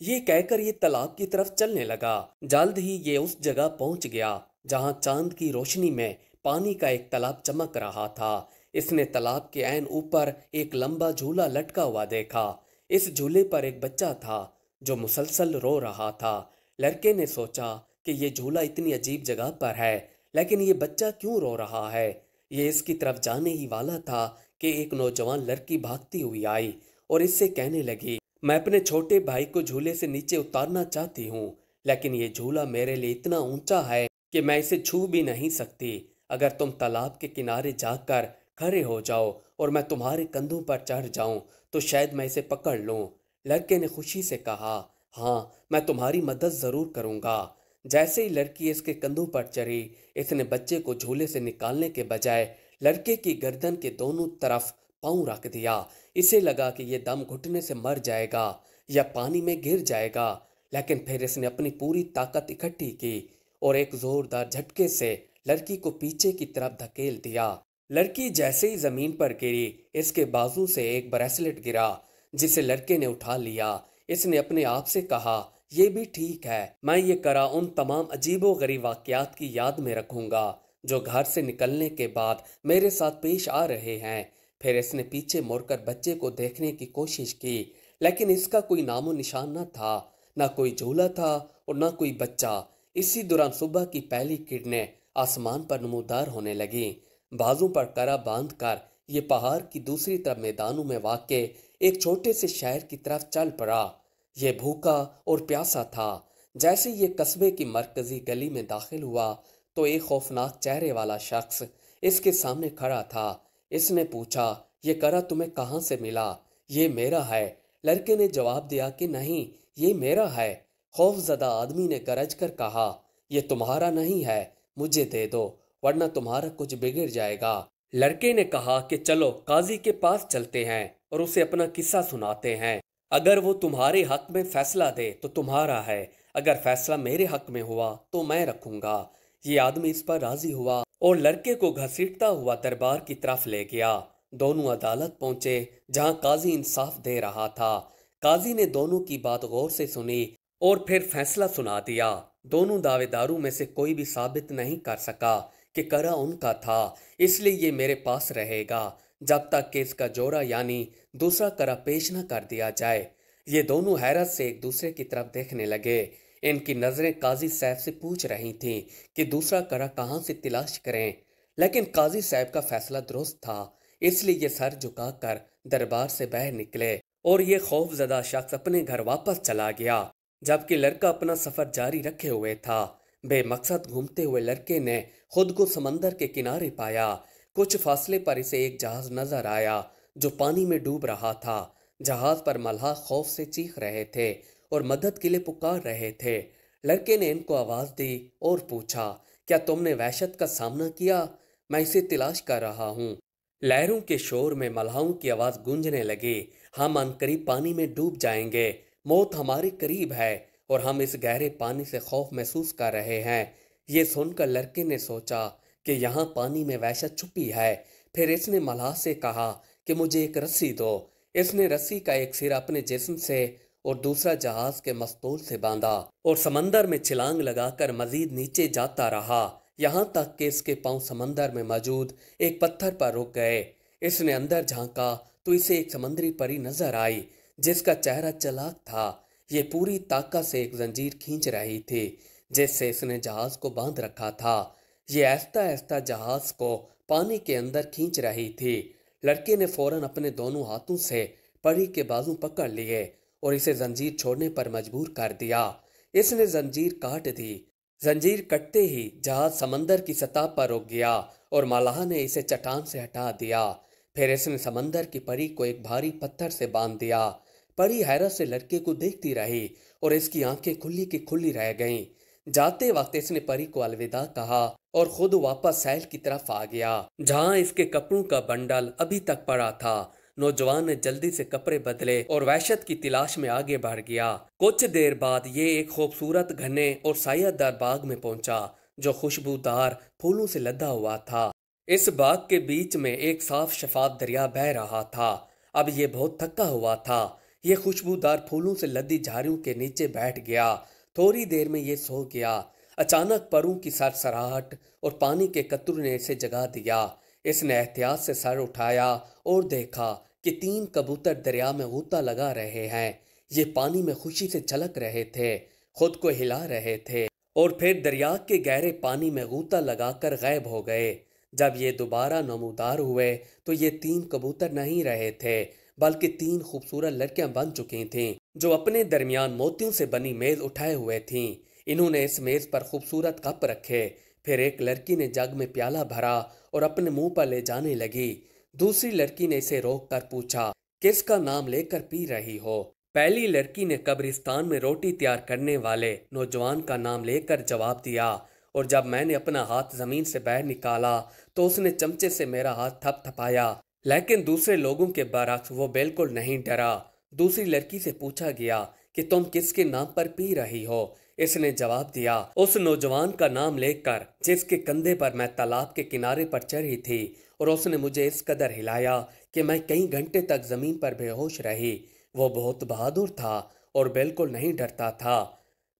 یہ کہہ کر یہ تالاب کی طرف چلنے لگا۔ جلد ہی یہ اس جگہ پہنچ گیا جہاں چاند کی روشنی میں پانی کا ایک تالاب چمک رہا تھا۔ اس نے تالاب کے عین اوپر ایک لمبا جھولا لٹکا ہوا دیکھا۔ اس جھولے پر ایک بچہ تھا جو مسلسل رو رہا تھا۔ لڑکے نے سوچا کہ یہ جھولا اتنی عجیب جگہ پر ہے، لیکن یہ بچہ کیوں رو رہا ہے؟ یہ اس کی طرف جانے ہی والا تھا کہ ایک نوجوان لڑکی بھاگتی ہوئی آئی اور اس سے کہنے لگی، میں اپنے چھوٹے بھائی کو جھولے سے نیچے اتارنا چاہتی ہوں، لیکن یہ جھولا میرے لیے اتنا اونچا ہے کہ میں اسے چھو بھی نہیں سکتی۔ اگر تم تالاب کے کنارے جا کر کھڑے ہو جاؤ اور میں تمہارے کندھوں پر چڑھ جاؤں تو شاید میں اسے پکڑ لوں۔ لڑکے نے خوشی سے کہا، ہاں میں تمہاری مدد ضرور کروں گا۔ جیسے ہی لڑکی اس کے کندھوں پر چڑھی، اس نے بچے کو جھولے سے نکالنے کے بجائے لڑکے کی گردن کے دونوں طرف پاؤں رکھ دیا۔ اسے لگا کہ یہ دم گھٹنے سے مر جائے گا یا پانی میں گر جائے گا، لیکن پھر اس نے اپنی پوری طاقت اکٹھی کی اور ایک زوردار جھٹکے سے لڑکی کو پیچھے کی طرف دھکیل دیا۔ لڑکی جیسے ہی زمین پر گری، اس کے بازو سے ایک بریسلٹ گرا جسے لڑکے نے اٹھا لیا۔ اس نے اپنے آپ سے کہا، یہ بھی ٹھیک ہے، میں یہ کرا ان تمام عجیب و غریب واقعات کی یاد میں رکھوں گا جو گھر سے نکلنے کے بعد میرے ساتھ پیش آ رہے ہیں۔ پھر اس نے پیچھے مڑ کر بچے کو دیکھنے کی کوشش کی، لیکن اس کا کوئی نام و نشان نہ تھا، نہ کوئی جھولا تھا اور نہ کوئی بچہ۔ اسی دوران صبح کی پہلی کرنیں آسمان پر نمودار ہونے لگیں۔ بازو پر کرا باندھ کر یہ پہاڑ کی دوسری طرف میدانوں میں واقع ایک چھوٹے سے شہر کی طرف چل پڑا۔ یہ بھوکا اور پیاسا تھا۔ جیسے یہ قصبے کی مرکزی گلی میں داخل ہوا تو ایک خوفناک چہرے والا شخص اس کے سامنے کھڑا تھا۔ اس نے پوچھا، یہ کرا تمہیں کہاں سے ملا؟ یہ میرا ہے۔ لڑکے نے جواب دیا کہ نہیں، یہ میرا ہے۔ خوف زدہ آدمی نے گرج کر کہا، یہ تمہارا نہیں ہے، مجھے دے دو ورنہ تمہارا کچھ بگڑ جائے گا۔ لڑکے نے کہا کہ چلو قاضی کے پاس چلتے ہیں اور اسے اپنا قصہ سناتے ہیں۔ اگر وہ تمہارے حق میں فیصلہ دے تو تمہارا ہے، اگر فیصلہ میرے حق میں ہوا تو میں رکھوں گا۔ یہ آدمی اس پر راضی ہوا اور لڑکے کو گھسیٹتا ہوا دربار کی طرف لے گیا۔ دونوں عدالت پہنچے جہاں قاضی انصاف دے رہا تھا۔ قاضی نے دونوں کی بات غور سے سنی اور پھر فیصلہ سنا دیا۔ دونوں دعوے داروں میں سے کوئی بھی ثابت نہیں کر سکا کہ کرا ان کا تھا، اس لیے یہ میرے پاس رہے گا جب تک کہ اس کا جوڑا یعنی دوسرا کرا پیش نہ کر دیا جائے۔ یہ دونوں حیرت سے ایک دوسرے کی طرف دیکھنے لگے۔ ان کی نظریں قاضی صاحب سے پوچھ رہی تھیں کہ دوسرا کرا کہاں سے تلاش کریں، لیکن قاضی صاحب کا فیصلہ درست تھا، اس لیے یہ سر جھکا کر دربار سے باہر نکلے اور یہ خوف زدہ شخص اپنے گھر واپس چلا گیا، جبکہ لڑکا اپنا سفر جاری رکھے ہوئے تھا۔ بے مقصد گھومتے ہوئے لڑکے نے خود کو سمندر کے کنارے پایا۔ کچھ فاصلے پر اسے ایک جہاز نظر آیا جو پانی میں ڈوب رہا تھا۔ جہاز پر ملحا خوف سے چیخ رہے تھے اور مدد کے لیے پکار رہے تھے۔ لڑکے نے ان کو آواز دی اور پوچھا، کیا تم نے وحشت کا سامنا کیا؟ میں اسے تلاش کر رہا ہوں۔ لہروں کے شور میں ملحاؤں کی آواز گونجنے لگی، ہم عنقریب پانی میں ڈوب جائیں گے، موت ہمارے قریب ہے اور ہم اس گہرے پانی سے خوف محسوس کر رہے ہیں۔ یہ سن کر لڑکے نے سوچا کہ یہاں پانی میں وحشت چھپی ہے۔ پھر اس نے ملحا سے کہا کہ مجھے ایک رسی دو۔ اس نے رسی کا ایک سر اپنے جسم سے اور دوسرا جہاز کے مستول سے باندھا اور سمندر میں چھلانگ لگا کر مزید نیچے جاتا رہا، یہاں تک کہ اس کے پاؤں سمندر میں موجود ایک پتھر پر رک گئے۔ اس نے اندر جھانکا تو اسے ایک سمندری پری نظر آئی جس کا چہرہ چالاک تھا۔ یہ پوری طاقت سے ایک زنجیر کھینچ رہی تھی جس سے اس نے جہاز کو باندھ رکھا تھا۔ یہ آہستہ آہستہ جہاز کو پانی کے اندر کھینچ رہی تھی۔ لڑکے نے فوراً اپنے دونوں ہاتھوں سے پری کے بازو پکڑ لیے اور اسے زنجیر چھوڑنے پر مجبور کر دیا۔ اس نے زنجیر کاٹ دی۔ زنجیر کٹتے ہی جہاز سمندر کی سطح پر رک گیا اور ملحا نے اسے چٹان سے ہٹا دیا۔ پھر اس نے سمندر کی پری کو ایک بھاری پتھر سے باندھ دیا۔ پری حیرت سے لڑکے کو دیکھتی رہی اور اس کی آنکھیں کھلی کی کھلی رہ گئیں۔ جاتے وقت اس نے پری کو الوداع کہا اور خود واپس ساحل کی طرف آ گیا جہاں اس کے کپڑوں کا بنڈل ابھی تک پڑا تھا۔ نوجوان نے جلدی سے کپڑے بدلے اور وحشت کی تلاش میں آگے بڑھ گیا۔ کچھ دیر بعد یہ ایک خوبصورت گھنے اور سایہ دار باغ میں پہنچا جو خوشبودار پھولوں سے لدا ہوا تھا۔ اس باغ کے بیچ میں ایک صاف شفاف دریا بہہ رہا تھا۔ اب یہ بہت تھکا ہوا تھا یہ خوشبودار پھولوں سے لدی جھاڑیوں کے نیچے بیٹھ گیا۔ تھوڑی دیر میں یہ سو گیا۔ اچانک پروں کی سرسراہٹ اور پانی کے قطروں نے اسے جگا دیا۔ اس نے احتیاط سے سر اٹھایا اور دیکھا کہ 3 کبوتر دریا میں غوطہ لگا رہے ہیں۔ یہ پانی میں خوشی سے چھلک رہے تھے، خود کو ہلا رہے تھے اور پھر دریا کے گہرے پانی میں غوطہ لگا کر غائب ہو گئے۔ جب یہ دوبارہ نمودار ہوئے تو یہ 3 کبوتر نہیں رہے تھے، بلکہ 3 خوبصورت لڑکیاں بن چکی تھیں جو اپنے درمیان موتیوں سے بنی میز اٹھائے ہوئے تھیں۔ انہوں نے اس میز پر خوبصورت کپ رکھے۔ پھر ایک لڑکی نے جگ میں پیالہ بھرا اور اپنے منہ پر لے جانے لگی۔ دوسری لڑکی نے اسے روک کر پوچھا، کس کا نام لے کر پی رہی ہو؟ پہلی لڑکی نے قبرستان میں روٹی تیار کرنے والے نوجوان کا نام لے کر جواب دیا، اور جب میں نے اپنا ہاتھ زمین سے باہر نکالا تو اس نے چمچے سے میرا ہاتھ تھپ تھپایا، لیکن دوسرے لوگوں کے برعکس وہ بالکل نہیں ڈرا۔ دوسری لڑکی سے پوچھا گیا کہ تم کس کے نام پر پی رہی ہو؟ اس نے جواب دیا، اس نوجوان کا نام لے کر جس کے کندھے پر میں تالاب کے کنارے پر چڑھی تھی، اور اس نے مجھے اس قدر ہلایا کہ میں کئی گھنٹے تک زمین پر بے ہوش رہی۔ وہ بہت بہادر تھا اور بالکل نہیں ڈرتا تھا۔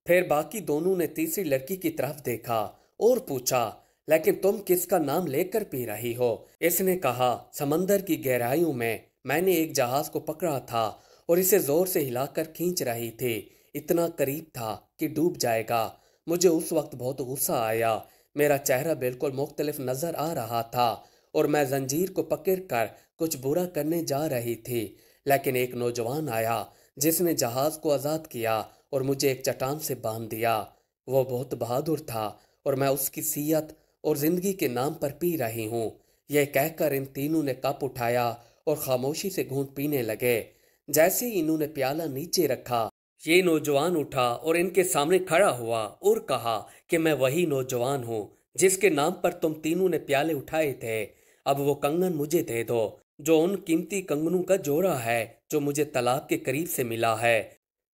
پھر باقی دونوں نے تیسری لڑکی کی طرف دیکھا اور پوچھا، لیکن تم کس کا نام لے کر پی رہی ہو؟ اس نے کہا، سمندر کی گہرائیوں میں نے ایک جہاز کو پکڑا تھا اور اسے زور سے ہلا کر کھینچ رہی تھی۔ اتنا قریب تھا کہ ڈوب جائے گا۔ مجھے اس وقت بہت غصہ آیا۔ میرا چہرہ بالکل مختلف نظر آ رہا تھا اور میں زنجیر کو پکڑ کر کچھ برا کرنے جا رہی تھی، لیکن ایک نوجوان آیا جس نے جہاز کو آزاد کیا اور مجھے ایک چٹان سے باندھ دیا۔ وہ بہت بہادر تھا اور میں اس کی سیرت اور زندگی کے نام پر پی رہی ہوں۔ یہ کہہ کر ان تینوں نے کپ اٹھایا اور خاموشی سے گھونٹ پینے لگے۔ جیسے ہی انہوں نے پیالہ نیچے رکھا، یہ نوجوان اٹھا اور ان کے سامنے کھڑا ہوا اور کہا کہ میں وہی نوجوان ہوں جس کے نام پر تم تینوں نے پیالے اٹھائے تھے۔ اب وہ کنگن مجھے دے دو، جو ان قیمتی کنگنوں کا جوڑا ہے جو مجھے تالاب کے قریب سے ملا ہے۔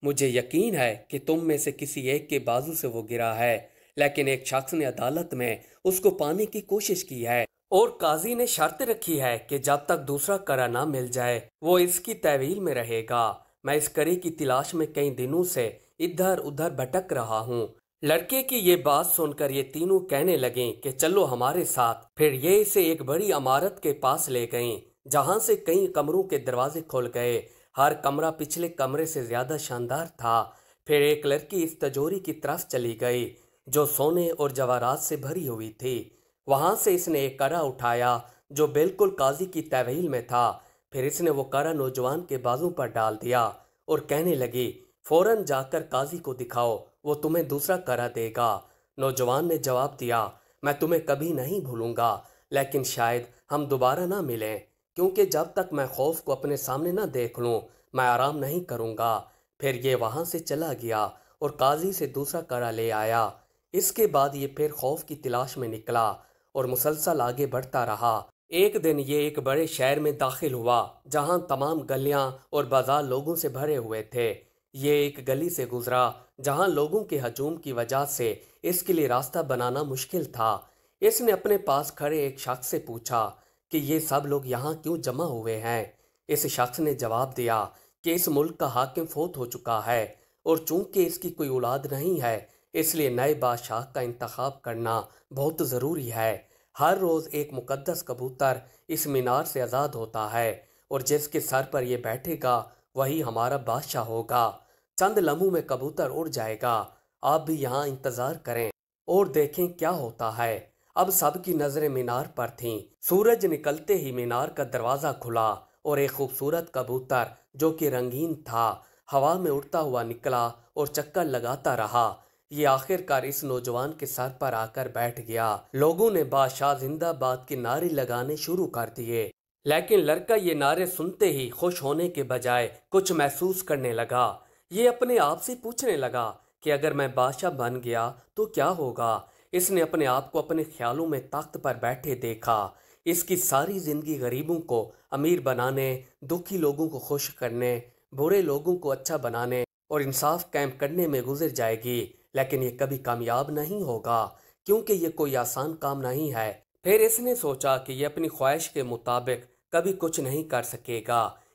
مجھے یقین ہے کہ تم میں سے کسی ایک کے بازو سے وہ گرا ہے، لیکن ایک شخص نے عدالت میں اس کو پانے کی کوشش کی ہے، اور قاضی نے شرط رکھی ہے کہ جب تک دوسرا کرا نہ مل جائے وہ اس کی تحویل میں رہے گا۔ میں اس کرے کی تلاش میں کئی دنوں سے ادھر ادھر بھٹک رہا ہوں۔ لڑکے کی یہ بات سن کر یہ تینوں کہنے لگیں کہ چلو ہمارے ساتھ۔ پھر یہ اسے ایک بڑی عمارت کے پاس لے گئیں جہاں سے کئی کمروں کے دروازے کھل گئے۔ ہر کمرہ پچھلے کمرے سے زیادہ شاندار تھا۔ پھر ایک لڑکی اس تجوری کی طرف چلی گئی جو سونے اور جواہرات سے بھری ہوئی تھی۔ وہاں سے اس نے ایک کرا اٹھایا جو بالکل قاضی کی تحویل میں تھا۔ پھر اس نے وہ کرا نوجوان کے بازو پر ڈال دیا اور کہنے لگی، فوراً جا کر قاضی کو دکھاؤ، وہ تمہیں دوسرا کرا دے گا۔ نوجوان نے جواب دیا، میں تمہیں کبھی نہیں بھولوں گا، لیکن شاید ہم دوبارہ نہ ملیں، کیونکہ جب تک میں خوف کو اپنے سامنے نہ دیکھ لوں میں آرام نہیں کروں گا۔ پھر یہ وہاں سے چلا گیا اور قاضی سے دوسرا کرا لے آیا۔ اس کے بعد یہ پھر خوف کی تلاش میں نکلا اور مسلسل آگے بڑھتا رہا۔ ایک دن یہ ایک بڑے شہر میں داخل ہوا جہاں تمام گلیاں اور بازار لوگوں سے بھرے ہوئے تھے۔ یہ ایک گلی سے گزرا جہاں لوگوں کے ہجوم کی وجہ سے اس کے لیے راستہ بنانا مشکل تھا۔ اس نے اپنے پاس کھڑے ایک شخص سے پوچھا کہ یہ سب لوگ یہاں کیوں جمع ہوئے ہیں؟ اس شخص نے جواب دیا کہ اس ملک کا حاکم فوت ہو چکا ہے اور چونکہ اس کی کوئی اولاد نہیں ہے، اس لیے نئے بادشاہ کا انتخاب کرنا بہت ضروری ہے۔ ہر روز ایک مقدس کبوتر اس مینار سے آزاد ہوتا ہے اور جس کے سر پر یہ بیٹھے گا وہی ہمارا بادشاہ ہوگا۔ چند لمحوں میں کبوتر اڑ جائے گا۔ آپ بھی یہاں انتظار کریں اور دیکھیں کیا ہوتا ہے۔ اب سب کی نظریں مینار پر تھیں۔ سورج نکلتے ہی مینار کا دروازہ کھلا اور ایک خوبصورت کبوتر جو کہ رنگین تھا ہوا میں اڑتا ہوا نکلا اور چکر لگاتا رہا۔ یہ آخر کار اس نوجوان کے سر پر آ کر بیٹھ گیا۔ لوگوں نے بادشاہ زندہ باد کے نعرے لگانے شروع کر دیے، لیکن لڑکا یہ نعرے سنتے ہی خوش ہونے کے بجائے کچھ محسوس کرنے لگا۔ یہ اپنے آپ سے پوچھنے لگا کہ اگر میں بادشاہ بن گیا تو کیا ہوگا؟ اس نے اپنے آپ کو اپنے خیالوں میں تخت پر بیٹھے دیکھا۔ اس کی ساری زندگی غریبوں کو امیر بنانے، دکھی لوگوں کو خوش کرنے، برے لوگوں کو اچھا بنانے اور انصاف قائم کرنے میں گزر جائے گی، لیکن یہ کبھی کامیاب نہیں ہوگا کیونکہ یہ کوئی آسان کام نہیں ہے۔ پھر اس نے سوچا کہ یہ اپنی خواہش کے مطابق کبھی کچھ نہیں کر سکے گا۔